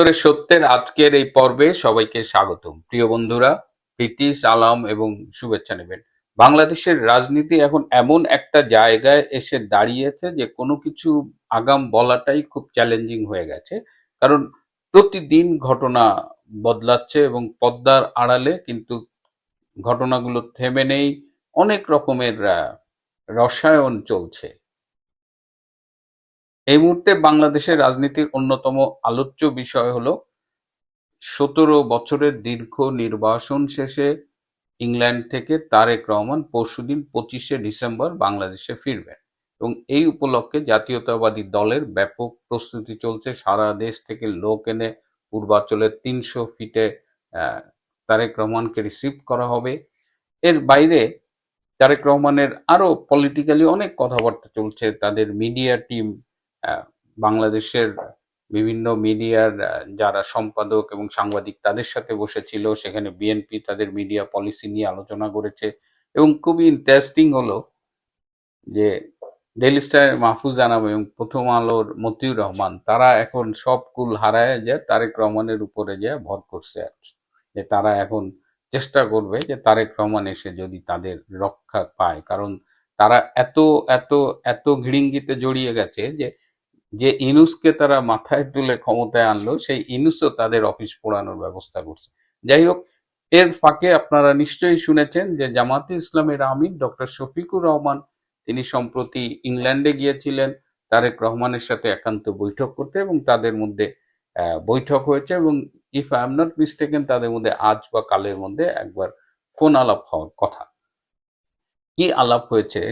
অন্তরে সত্যের আজকের এই পর্বে সবাইকে স্বাগতম। প্রিয় বন্ধুরা, প্রীতি, সালাম এবং শুভেচ্ছা নেবেন। বাংলাদেশের রাজনীতি এখন এমন একটা জায়গায় এসে দাঁড়িয়েছে যে কোনো কিছু আগাম বলাটাই খুব চ্যালেঞ্জিং হয়ে গেছে। কারণ প্রতিদিন ঘটনা বদলাচ্ছে এবং পর্দার আড়ালে কিন্তু ঘটনাগুলো থেমে নেই। অনেক রকমের রসায়ন চলছে। এই মুহূর্তে বাংলাদেশের রাজনীতির অন্যতম আলোচ্য বিষয় হলো ১৭ বছরের দীর্ঘ নির্বাসন শেষে ইংল্যান্ড থেকে তারেক রহমান পরশুদিন ২৫শে ডিসেম্বর বাংলাদেশে ফিরবেন এবং এই উপলক্ষে জাতীয়তাবাদী দলের ব্যাপক প্রস্তুতি চলছে। সারা দেশ থেকে লোক এনে পূর্বাঞ্চলের ৩০০ ফিটে তারেক রহমানকে রিসিভ করা হবে। এর বাইরে তারেক রহমানের আরো পলিটিক্যালি অনেক কথাবার্তা চলছে। তাদের মিডিয়া টিম বাংলাদেশের বিভিন্ন মিডিয়ার যারা সম্পাদক এবং সাংবাদিক তাদের সাথে বসেছিল। সেখানে বিএনপি তাদের মিডিয়া পলিসি নিয়ে আলোচনা করেছে এবং খুবই ইন্টারেস্টিং হলো যে ডেইলি স্টারের মাহফুজ আনাম এবং প্রথম আলোর মতিউর রহমান তারা এখন সব কুল হারায় যে তারেক রহমানের উপরে যে ভর করছে আর কি, যে তারা এখন চেষ্টা করবে যে তারেক রহমান এসে যদি তাদের রক্ষা পায়। কারণ তারা এত এত এত ঘিড়িঙ্গিতে জড়িয়ে গেছে যে যে ইনুসকে তারা মাথায় তুলে ক্ষমতায় আনলো সেই ইনুসও তাদের অফিস পোড়ানোর ব্যবস্থা করছে। যাই হোক, এর ফাঁকে আপনারা নিশ্চয়ই শুনেছেন যে জামাতে ইসলামের আমির ডক্টর শফিকুর রহমান তিনি সম্প্রতি ইংল্যান্ডে গিয়েছিলেন তারেক রহমানের সাথে একান্ত বৈঠক করতে এবং তাদের মধ্যে বৈঠক হয়েছে এবং if I am not mistaken তাদের মধ্যে আজ বা কালের মধ্যে একবার ফোন আলাপ হওয়ার কথা। কি আলাপ হয়েছে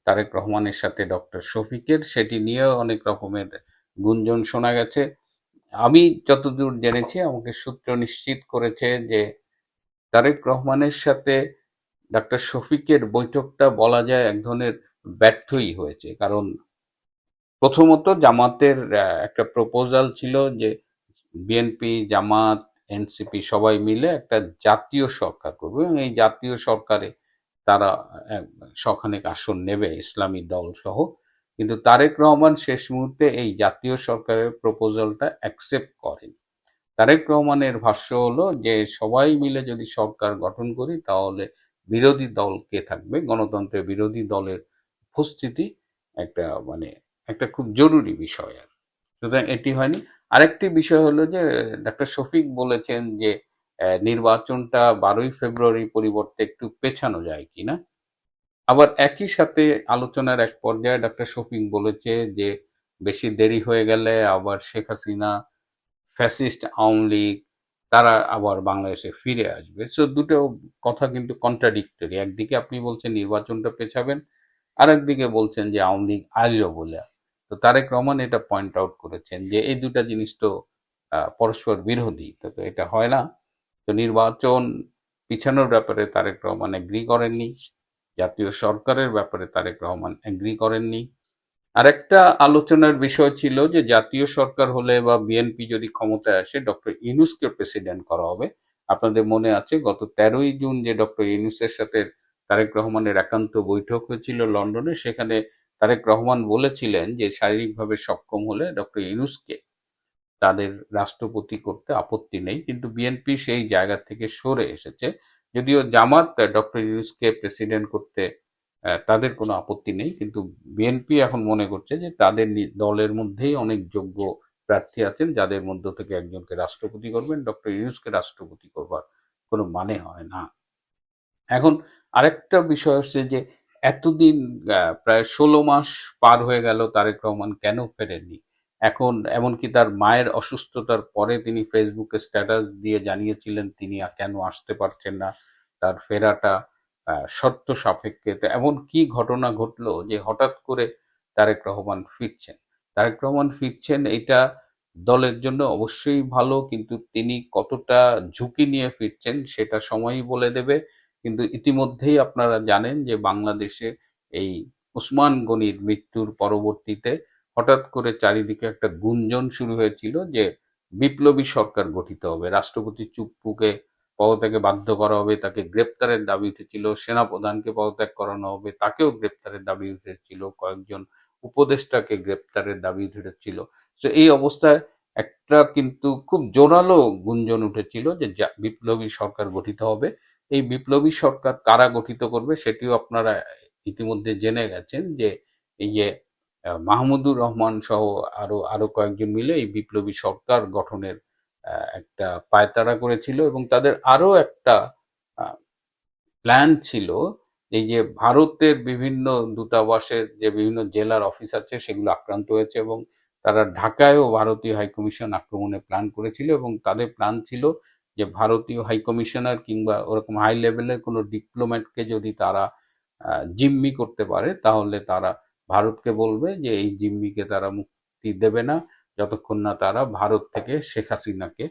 তারেক রহমানের সাথে ডক্টর শফিকের সেটি নিয়েও অনেক রকমের গুঞ্জন শোনা গেছে। আমি যতদূর জেনেছি আমাকে সূত্র নিশ্চিত করেছে যে তারেক রহমানের সাথে ডক্টর শফিকের বৈঠকটা বলা যায় এক ধরনের ব্যর্থই হয়েছে। কারণ প্রথমত জামাতের একটা প্রপোজাল ছিল যে বিএনপি, জামাত, এনসিপি সবাই মিলে একটা জাতীয় সরকার করবে এবং এই জাতীয় সরকারে তারা শখানেক আসন নেবে ইসলামী দল সহ। কিন্তু তারেক রহমান শেষ মুহূর্তে এই জাতীয় সরকারের প্রপোজালটা অ্যাকসেপ্ট করেন। তারেক রহমানের ভাষ্য হলো যে সবাই মিলে যদি সরকার গঠন করি তাহলে বিরোধী দল কে থাকবে, গণতন্ত্রের বিরোধী দলের উপস্থিতি একটা মানে একটা খুব জরুরি বিষয়। আর সুতরাং এটি হয়নি। আরেকটি বিষয় হলো যে ডাক্তার শফিক বলেছেন যে নির্বাচনটা ১২ই ফেব্রুয়ারি পরিবর্তে একটু পেছানো যায় কিনা। আবার একই সাথে আলোচনার এক পর্যায়ে ডাক্তার শফিক বলেছে যে বেশি দেরি হয়ে গেলে আবার শেখ হাসিনা, ফ্যাসিস্ট আওয়ামী লীগ তারা আবার বাংলাদেশে ফিরে আসবে। সো দুটো কথা কিন্তু কন্ট্রাডিক্টরি। একদিকে আপনি বলছেন নির্বাচনটা পেছাবেন, আর একদিকে বলছেন যে আওয়ামী লীগ আসলো বলে। তো তারেক রহমান এটা পয়েন্ট আউট করেছেন যে এই দুটা জিনিস তো পরস্পর বিরোধী, তো এটা হয় না। তো নির্বাচন পিছানোর ব্যাপারে তারেক রহমান এগ্রি করেননি, জাতীয় সরকারের ব্যাপারে তারেক রহমান এগ্রি করেননি। আরেকটা আলোচনার বিষয় ছিল যে জাতীয় সরকার হলে বা বিএনপি যদি ক্ষমতায় আসে ডক্টর ইউনূসকে প্রেসিডেন্ট করা হবে। আপনাদের মনে আছে গত ১৩ই জুন যে ডক্টর ইউনূসের সাথে তারেক রহমানের একান্ত বৈঠক হয়েছিল লন্ডনে, সেখানে তারেক রহমান বলেছিলেন যে শারীরিকভাবে সক্ষম হলে ডক্টর ইউনূসকে তাদের রাষ্ট্রপতি করতে আপত্তি নেই। কিন্তু বিএনপি সেই জায়গা থেকে সরে এসেছে। যদিও জামাত ডক্টর ইউনূসকে প্রেসিডেন্ট করতে তাদের কোনো আপত্তি নেই, কিন্তু বিএনপি এখন মনে করছে যে তাদের দলের মধ্যেই অনেক যোগ্য প্রার্থী আছেন যাদের মধ্য থেকে একজনকে রাষ্ট্রপতি করবেন। ডক্টর ইউনূসকে রাষ্ট্রপতি করবার কোনো মানে হয় না। এখন আরেকটা বিষয় হচ্ছে যে এতদিন প্রায় ১৬ মাস পার হয়ে গেল তারেক রহমান কেন ফেরেননি। এখন এমনকি তার মায়ের অসুস্থতার পরে তিনি ফেসবুকে স্ট্যাটাস দিয়ে জানিয়েছিলেন তিনি কেন আসতে পারছেন না, তার ফেরাটা শর্ত সাপেক্ষে। তো এমন কি ঘটনা ঘটলো যে হঠাৎ করে তারেক রহমান ফিরছেন। তারেক রহমান ফিরছেন এটা দলের জন্য অবশ্যই ভালো, কিন্তু তিনি কতটা ঝুঁকি নিয়ে ফিরছেন সেটা সময়ই বলে দেবে। কিন্তু ইতিমধ্যেই আপনারা জানেন যে বাংলাদেশে এই ওসমান গনির মৃত্যুর পরবর্তীতে হঠাৎ করে চারিদিকে একটা গুঞ্জন শুরু হয়েছিল যে বিপ্লবী সরকার গঠিত হবে, রাষ্ট্রপতি চুপ্পুকে পদত্যাগে বাধ্য করা হবে, তাকে গ্রেপ্তারের দাবি উঠেছিল, সেনাপ্রধানকে পদত্যাগ করানো হবে, তাকেও গ্রেপ্তারের দাবি উঠেছিল, কয়েকজন উপদেষ্টাকে গ্রেপ্তারের দাবি উঠেছিল। তো এই অবস্থায় একটা কিন্তু খুব জোরালো গুঞ্জন উঠেছিল যে বিপ্লবী সরকার গঠিত হবে। এই বিপ্লবী সরকার কারা গঠিত করবে সেটিও আপনারা ইতিমধ্যে জেনে গেছেন যে এই যে মাহমুদুর রহমান সহ আরো কয়েকজন মিলে এই বিপ্লবী সরকার গঠনের একটা পায়তারা করেছিল এবং তাদের আরো একটা প্ল্যান ছিল এই যে ভারতের বিভিন্ন দূতাবাসের যে বিভিন্ন জেলার অফিস আছে সেগুলো আক্রান্ত হয়েছে এবং তারা ঢাকায়ও ভারতীয় হাইকমিশন আক্রমণের প্ল্যান করেছিল এবং তাদের প্ল্যান ছিল যে ভারতীয় হাইকমিশনার কিংবা ওরকম হাই লেভেলের কোনো ডিপ্লোম্যাটকে যদি তারা জিম্মি করতে পারে তাহলে তারা ভারতকে বলবে যে এই জিম্মিকে তারা মুক্তি দেবে না যতক্ষণ না তারা ভারত থেকে শেখ হাসিনাকে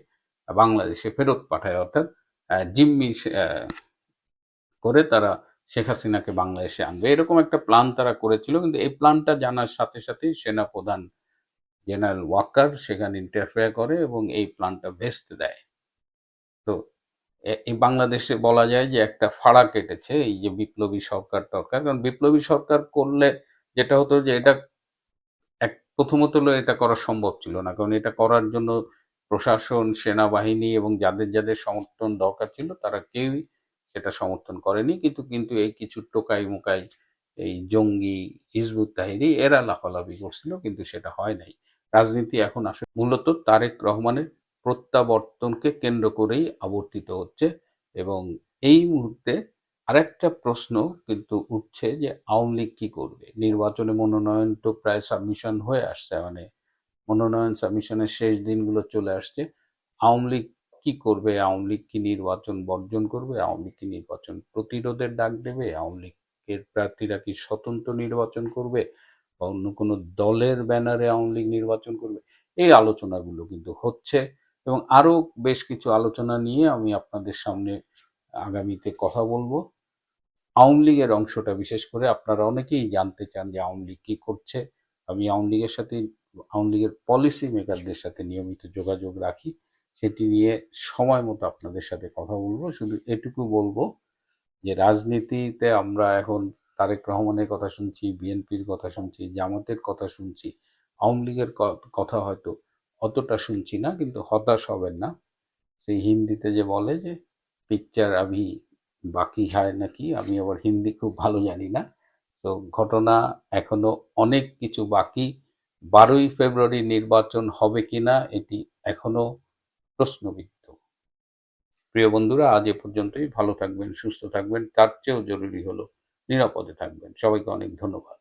বাংলাদেশে ফেরত পাঠায়, অর্থাৎ জিম্মি করে তারা শেখ হাসিনাকে বাংলাদেশে আনবে, এরকম একটা প্ল্যান তারা করেছিল। কিন্তু এই প্ল্যানটা জানার সাথে সাথেই সেনাপ্রধান জেনারেল ওয়াকার সেখানে ইন্টারফেয়ার করে এবং এই প্ল্যানটা ভেস্তে দেয়। তো এই বাংলাদেশে বলা যায় যে একটা ফাড়া কেটেছে এই যে বিপ্লবী সরকার টরকার, কারণ বিপ্লবী সরকার করলে যেটা হতো যে এটা প্রথমত হলো এটা করা সম্ভব ছিল না, কারণ এটা করার জন্য প্রশাসন, সেনাবাহিনী এবং যাদের যাদের সমর্থন দরকার ছিল তারা কেউই সেটা সমর্থন করেনি। কিন্তু এই কিছু টোকাই মোকাই এই জঙ্গি, হিজবুত তাহরির এরা লাফালাফি করছিল, কিন্তু সেটা হয় নাই। রাজনীতি এখন আসলে মূলত তারেক রহমানের প্রত্যাবর্তনকে কেন্দ্র করেই আবর্তিত হচ্ছে এবং এই মুহূর্তে আরেকটা প্রশ্ন কিন্তু উঠছে যে আওয়ামী লীগ কি করবে। নির্বাচনে মনোনয়ন তো প্রায় সাবমিশন হয়ে আসছে, মানে মনোনয়ন সাবমিশনের শেষ দিনগুলো চলে আসছে। আওয়ামী লীগ কি করবে? আওয়ামী লীগ কি নির্বাচন বর্জন করবে? আওয়ামী লীগ কি নির্বাচন প্রতিরোধের ডাক দেবে? আওয়ামী লীগের প্রার্থীরা কি স্বতন্ত্র নির্বাচন করবে বা অন্য কোনো দলের ব্যানারে আওয়ামী লীগ নির্বাচন করবে? এই আলোচনাগুলো কিন্তু হচ্ছে এবং আরো বেশ কিছু আলোচনা নিয়ে আমি আপনাদের সামনে আগামীতে কথা বলবো। আওয়ামী লীগের অংশটা বিশেষ করে আপনারা অনেকেই জানতে চান যে আওয়ামী লীগ কি করছে। আমি আওয়ামী লীগের পলিসি মেকারদের সাথে নিয়মিত যোগাযোগ রাখি, সেটি নিয়ে সময় মতো আপনাদের সাথে কথা বলবো। শুধু এটুকু বলবো যে রাজনীতিতে আমরা এখন তারেক রহমানের কথা শুনছি, বিএনপির কথা শুনছি, জামাতের কথা শুনছি, আওয়ামী লীগের কথা হয়তো অতটা শুনছি না, কিন্তু হতাশ হবেন না। সেই হিন্দিতে যে বলে যে পিকচার আভি বাকি হয় নাকি, আমি আবার হিন্দি খুব ভালো জানি না। তো ঘটনা এখনো অনেক কিছু বাকি। 12ই ফেব্রুয়ারি নির্বাচন হবে কিনা এটি এখনো প্রশ্নবিদ্ধ। প্রিয় বন্ধুরা, আজ এ পর্যন্তই। ভালো থাকবেন, সুস্থ থাকবেন, তার চেয়েও জরুরি হলো নিরাপদে থাকবেন। সবাইকে অনেক ধন্যবাদ।